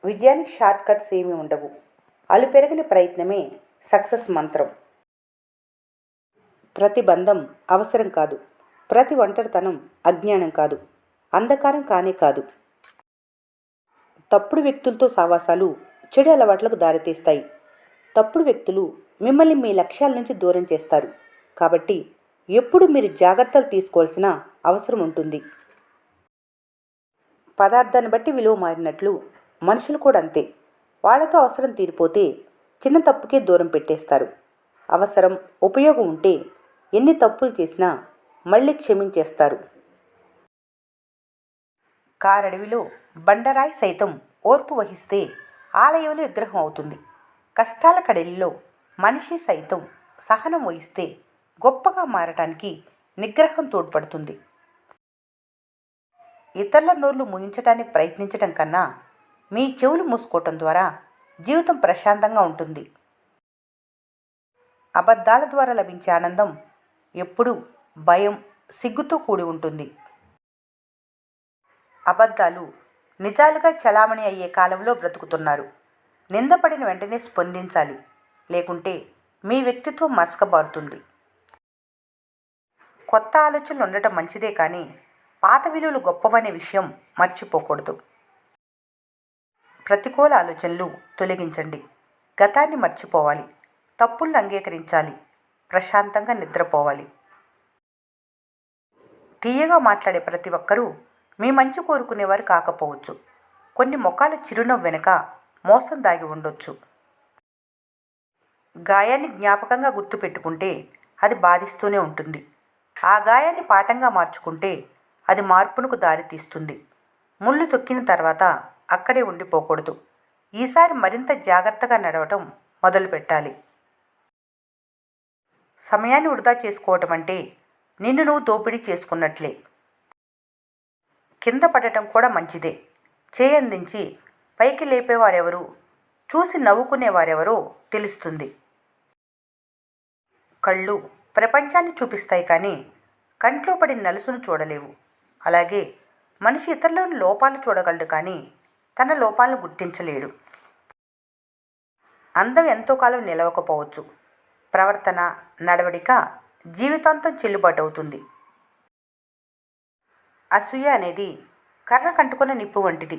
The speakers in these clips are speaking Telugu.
విజయానికి షార్ట్ కట్స్ ఏమీ ఉండవు. అలుపెరగని ప్రయత్నమే సక్సెస్ మంత్రం. ప్రతి బంధం అవసరం కాదు. ప్రతి ఒంటరితనం అజ్ఞానం కాదు. అంధకారం కానే కాదు. తప్పుడు వ్యక్తులతో సావాసాలు చెడు అలవాట్లకు దారితీస్తాయి. తప్పుడు వ్యక్తులు మిమ్మల్ని మీ లక్ష్యాల నుంచి దూరం చేస్తారు. కాబట్టి ఎప్పుడు మీరు జాగ్రత్తలు తీసుకోవాల్సిన అవసరం ఉంటుంది. పదార్థాన్ని బట్టి విలువ మారినట్లు మనుషులు కూడా అంతే. వాళ్లతో అవసరం తీరిపోతే చిన్న తప్పుకే దూరం పెట్టేస్తారు. అవసరం, ఉపయోగం ఉంటే ఎన్ని తప్పులు చేసినా మళ్ళీ క్షమించేస్తారు. కారడవిలో బండరాయి సైతం ఓర్పు వహిస్తే ఆలయంలో విగ్రహం అవుతుంది. కష్టాల కడలిలో మనిషి సైతం సహనం వహిస్తే గొప్పగా మారటానికి నిగ్రహం తోడ్పడుతుంది. ఇతరుల నోర్లు ముయించడానికి ప్రయత్నించడం కన్నా మీ చెవులు మూసుకోవటం ద్వారా జీవితం ప్రశాంతంగా ఉంటుంది. అబద్ధాల ద్వారా లభించే ఆనందం ఎప్పుడూ భయం, సిగ్గుతో కూడి ఉంటుంది. అబద్ధాలు నిజాలుగా చలామణి అయ్యే కాలంలో బ్రతుకుతున్నారు. నిందపడిన వెంటనే స్పందించాలి, లేకుంటే మీ వ్యక్తిత్వం మసకబారుతుంది. కొత్త ఆలోచనలు ఉండటం మంచిదే, కానీ పాత విలువలు గొప్పవనే విషయం మర్చిపోకూడదు. ప్రతికూల ఆలోచనలు తొలగించండి. గతాన్ని మర్చిపోవాలి. తప్పులను అంగీకరించాలి. ప్రశాంతంగా నిద్రపోవాలి. తీయగా మాట్లాడే ప్రతి ఒక్కరూ మీ మంచి కోరుకునేవారు కాకపోవచ్చు. కొన్ని ముఖాల చిరునవ్వు వెనుక మోసం దాగి ఉండొచ్చు. గాయాన్ని జ్ఞాపకంగా గుర్తుపెట్టుకుంటే అది బాధిస్తూనే ఉంటుంది. ఆ గాయాన్ని పాఠంగా మార్చుకుంటే అది మార్పునకు దారి తీస్తుంది. ముళ్ళు తొక్కిన తర్వాత అక్కడే ఉండిపోకూడదు. ఈసారి మరింత జాగ్రత్తగా నడవటం మొదలుపెట్టాలి. సమయాన్ని వృధా చేసుకోవటం అంటే నిన్ను నువ్వు దోపిడీ చేసుకున్నట్లే. కింద పడటం కూడా మంచిదే. చేయందించి పైకి లేపేవారెవరు, చూసి నవ్వుకునేవారెవరో తెలుస్తుంది. కళ్ళు ప్రపంచాన్ని చూపిస్తాయి, కానీ కంట్లో పడిన నలుసును చూడలేవు. అలాగే మనిషి ఇతరులను లోపాలు చూడగలడు, కానీ తన లోపాలను గుర్తించలేడు. అందం ఎంతో కాలం నిలవకపోవచ్చు. ప్రవర్తన, నడవడిక జీవితాంతం చెల్లుబాటు అవుతుంది. అసూయ అనేది కర్ర కంటుకున్న నిప్పు వంటిది.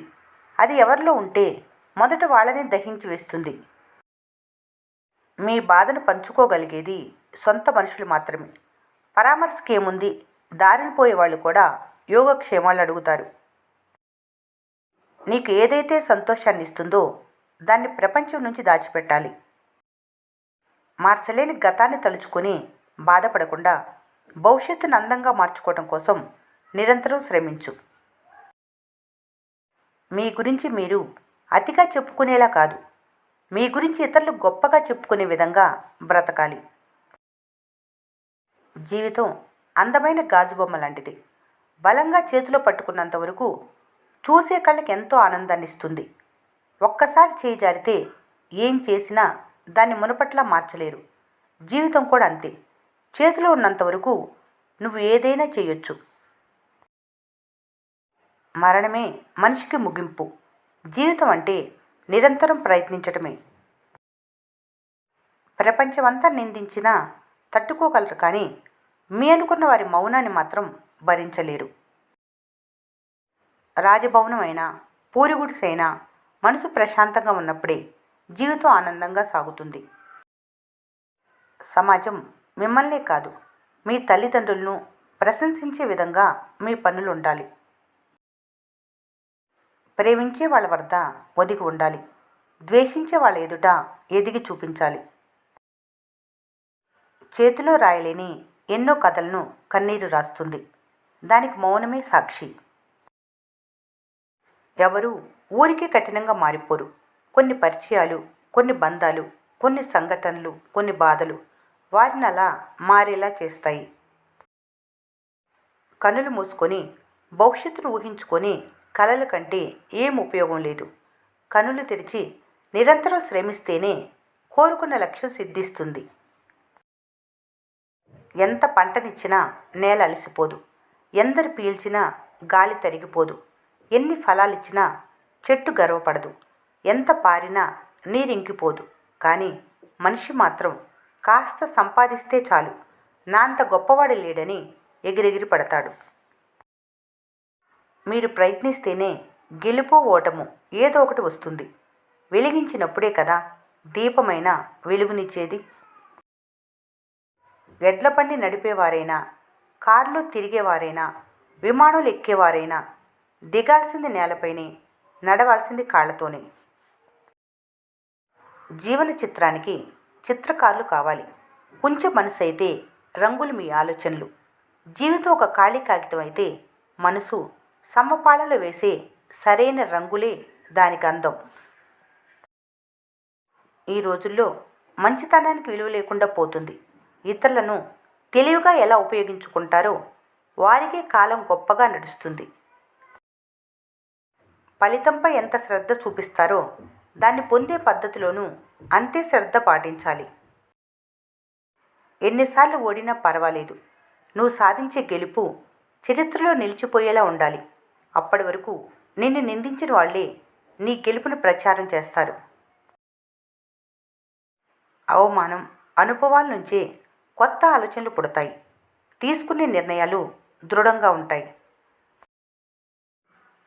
అది ఎవరిలో ఉంటే మొదట వాళ్ళని దహించి వేస్తుంది. మీ బాధను పంచుకోగలిగేది సొంత మనుషులు మాత్రమే. పరామర్శకి ఏముంది, దారిని పోయే వాళ్ళు కూడా యోగక్షేమాలు అడుగుతారు. నీకు ఏదైతే సంతోషాన్ని ఇస్తుందో దాన్ని ప్రపంచం నుంచి దాచిపెట్టాలి. మార్చలేని గతాన్ని తలుచుకొని బాధపడకుండా భవిష్యత్తును అందంగా మార్చుకోవడం కోసం నిరంతరం శ్రమించు. మీ గురించి మీరు అతిగా చెప్పుకునేలా కాదు, మీ గురించి ఇతరులు గొప్పగా చెప్పుకునే విధంగా బ్రతకాలి. జీవితం అందమైన గాజు బొమ్మ లాంటిది. బలంగా చేతిలో పట్టుకున్నంత వరకు చూసే కళ్ళకి ఎంతో ఆనందాన్ని ఇస్తుంది. ఒక్కసారి చేయి జారితే ఏం చేసినా దాన్ని మునుపట్లా మార్చలేరు. జీవితం కూడా అంతే. చేతిలో ఉన్నంత వరకు నువ్వు ఏదైనా చేయొచ్చు. మరణమే మనిషికి ముగింపు. జీవితం అంటే నిరంతరం ప్రయత్నించటమే. ప్రపంచమంతా నిందించినా తట్టుకోగలరు, కానీ మీ అనుకున్న వారి మౌనాన్ని మాత్రం భరించలేరు. రాజభవనం అయినా, పూరిగుడిసైనా మనసు ప్రశాంతంగా ఉన్నప్పుడే జీవితం ఆనందంగా సాగుతుంది. సమాజం మిమ్మల్నే కాదు, మీ తల్లిదండ్రులను ప్రశంసించే విధంగా మీ పనులు ఉండాలి. ప్రేమించే వాళ్ళ వద్ద ఒదిగి ఉండాలి. ద్వేషించే వాళ్ళ ఎదుట ఎదిగి చూపించాలి. చేతిలో రాయలేని ఎన్నో కథలను కన్నీరు రాస్తుంది. దానికి మౌనమే సాక్షి. ఎవరు ఊరికే కఠినంగా మారిపోరు. కొన్ని పరిచయాలు, కొన్ని బంధాలు, కొన్ని సంఘటనలు, కొన్ని బాధలు వారిని అలా మారేలా చేస్తాయి. కనులు మూసుకొని భవిష్యత్తును ఊహించుకొని కలల కంటే ఏం ఉపయోగం లేదు. కనులు తెరిచి నిరంతరం శ్రమిస్తేనే కోరుకున్న లక్ష్యం సిద్ధిస్తుంది. ఎంత పంటనిచ్చినా నేల అలసిపోదు. ఎందరు పీల్చినా గాలి తరిగిపోదు. ఎన్ని ఫలాలిచ్చినా చెట్టు గర్వపడదు. ఎంత పారినా నీరింకిపోదు. కానీ మనిషి మాత్రం కాస్త సంపాదిస్తే చాలు నా అంత గొప్పవాడు లేడని ఎగిరెగిరి పడతాడు. మీరు ప్రయత్నిస్తేనే గెలుపో ఓటము ఏదో ఒకటి వస్తుంది. వెలిగించినప్పుడే కదా దీపమైన వెలుగునిచ్చేది. ఎడ్ల బండి నడిపేవారైనా, కారులో తిరిగేవారైనా, విమానాలు ఎక్కేవారైనా దిగాల్సింది నేలపైనే, నడవాల్సింది కాళ్లతోనే. జీవన చిత్రానికి చిత్రకారులు కావాలి. కొంచెం మనసు అయితే రంగులు మీ ఆలోచనలు. జీవితం ఒక ఖాళీ కాగితం అయితే మనసు సమపాళలో వేసే సరైన రంగులే దానికి అందం. ఈ రోజుల్లో మంచితనానికి విలువ లేకుండా పోతుంది. ఇతరులను తెలివిగా ఎలా ఉపయోగించుకుంటారో వారికే కాలం గొప్పగా నడుస్తుంది. ఫలితంపై ఎంత శ్రద్ధ చూపిస్తారో దాన్ని పొందే పద్ధతిలోనూ అంతే శ్రద్ధ పాటించాలి. ఎన్నిసార్లు ఓడినా పర్వాలేదు, నువ్వు సాధించే గెలుపు చరిత్రలో నిలిచిపోయేలా ఉండాలి. అప్పటి వరకు నిన్ను నిందించిన వాళ్లే నీ గెలుపును ప్రచారం చేస్తారు. అవమానం, అనుభవాల నుంచే కొత్త ఆలోచనలు పుడతాయి. తీసుకునే నిర్ణయాలు దృఢంగా ఉంటాయి.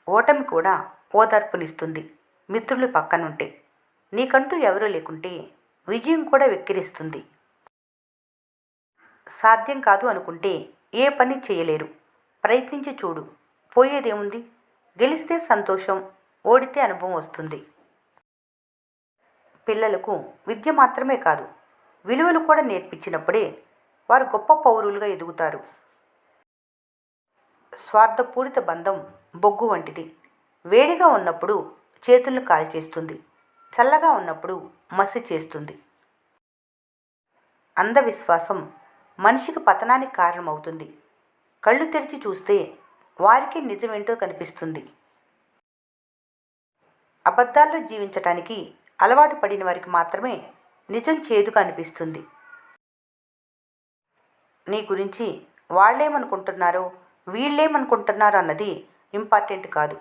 ఓటమి కూడా ఓదార్పునిస్తుంది మిత్రులు పక్కనుంటే. నీకంటూ ఎవరూ లేకుంటే విజయం కూడా వెక్కిరిస్తుంది. సాధ్యం కాదు అనుకుంటే ఏ పని చేయలేరు. ప్రయత్నించి చూడు, పోయేదేముంది? గెలిస్తే సంతోషం, ఓడితే అనుభవం వస్తుంది. పిల్లలకు విద్య మాత్రమే కాదు, విలువలు కూడా నేర్పించినప్పుడే వారు గొప్ప పౌరులుగా ఎదుగుతారు. స్వార్థపూరిత బంధం బొగ్గు వంటిది. వేడిగా ఉన్నప్పుడు చేతులను కాల్చేస్తుంది, చల్లగా ఉన్నప్పుడు మసి చేస్తుంది. అంధవిశ్వాసం మనిషికి పతనానికి కారణమవుతుంది. కళ్ళు తెరిచి చూస్తే వారికి నిజమేంటో కనిపిస్తుంది. అబద్ధాల్లో జీవించటానికి అలవాటు పడిన వారికి మాత్రమే నిజం చేదుగా అనిపిస్తుంది. నీ గురించి వాళ్ళేమనుకుంటున్నారో వీళ్ళేమనుకుంటున్నారో అన్నది ఇంపార్టెంట్ కాదు.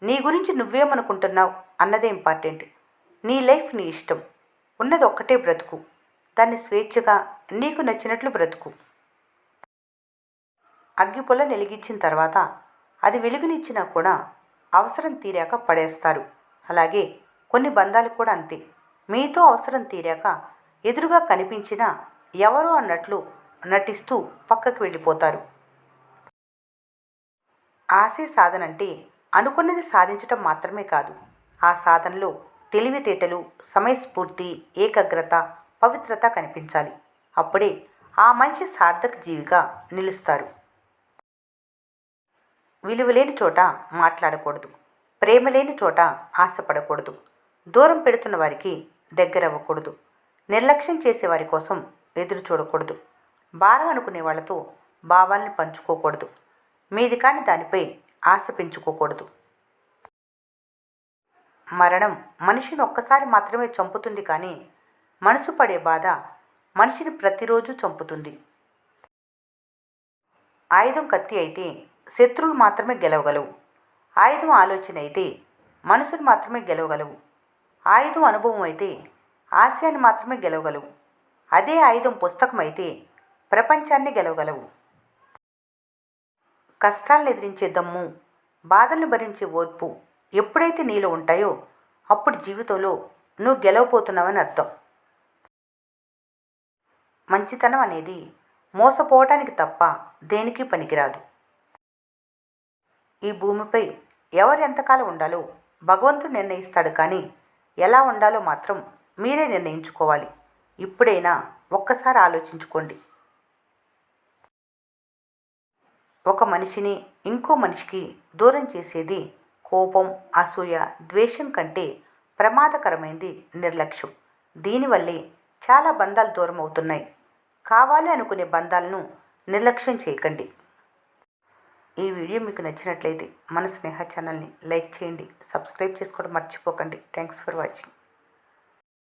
నీ గురించి నువ్వేమనుకుంటున్నావు అన్నదే ఇంపార్టెంట్. నీ లైఫ్ నీ ఇష్టం. ఉన్నది ఒక్కటే బ్రతుకు. దాన్ని స్వేచ్ఛగా నీకు నచ్చినట్లు బ్రతుకు. అగ్గిపుల్ల వెలిగించిన తర్వాత అది వెలుగునిచ్చినా కూడా అవసరం తీరాక పడేస్తారు. అలాగే కొన్ని బంధాలు కూడా అంతే. మీతో అవసరం తీరాక ఎదురుగా కనిపించినా ఎవరో అన్నట్లు నటిస్తూ పక్కకు వెళ్ళిపోతారు. ఆశే సాధన అంటే అనుకున్నది సాధించటం మాత్రమే కాదు, ఆ సాధనలో తెలివితేటలు, సమయస్ఫూర్తి, ఏకాగ్రత, పవిత్రత కనిపించాలి. అప్పుడే ఆ మనిషి సార్థక జీవిగా నిలుస్తారు. విలువలేని చోట మాట్లాడకూడదు. ప్రేమ లేని చోట ఆశపడకూడదు. దూరం పెడుతున్న వారికి దగ్గర అవ్వకూడదు. నిర్లక్ష్యం చేసే వారి కోసం ఎదురు చూడకూడదు. భారం అనుకునే వాళ్ళతో భావాల్ని పంచుకోకూడదు. మీది కాని దానిపై ఆశ పెంచుకోకూడదు. మరణం మనిషిని ఒక్కసారి మాత్రమే చంపుతుంది, కానీ మనసు పడే బాధ మనిషిని ప్రతిరోజు చంపుతుంది. ఆయుధం కత్తి అయితే శత్రువులు మాత్రమే గెలవగలవు. ఆయుధం ఆలోచన అయితే మనసును మాత్రమే గెలవగలవు. ఆయుధం అనుభవం అయితే ఆశయాన్ని మాత్రమే గెలవగలవు. అదే ఆయుధం పుస్తకం అయితే ప్రపంచాన్ని గెలవగలవు. కష్టాలను ఎదిరించే దమ్ము, బాధలను భరించే ఓర్పు ఎప్పుడైతే నీలో ఉంటాయో అప్పుడు జీవితంలో నువ్వు గెలవబోతున్నావని అర్థం. మంచితనం అనేది మోసపోవటానికి తప్ప దేనికి పనికిరాదు. ఈ భూమిపై ఎవరు ఎంతకాలం ఉండాలో భగవంతుడు నిర్ణయిస్తాడు, కానీ ఎలా ఉండాలో మాత్రం మీరే నిర్ణయించుకోవాలి. ఇప్పుడైనా ఒక్కసారి ఆలోచించుకోండి. ఒక మనిషిని ఇంకో మనిషికి దూరం చేసేది కోపం, అసూయ, ద్వేషం కంటే ప్రమాదకరమైంది నిర్లక్ష్యం. దీనివల్లే చాలా బంధాలు దూరం అవుతున్నాయి. కావాలి అనుకునే బంధాలను నిర్లక్ష్యం చేయకండి. ఈ వీడియో మీకు నచ్చినట్లయితే మన స్నేహ ఛానల్ని లైక్ చేయండి, సబ్స్క్రైబ్ చేసుకోవడం మర్చిపోకండి. Thanks for watching.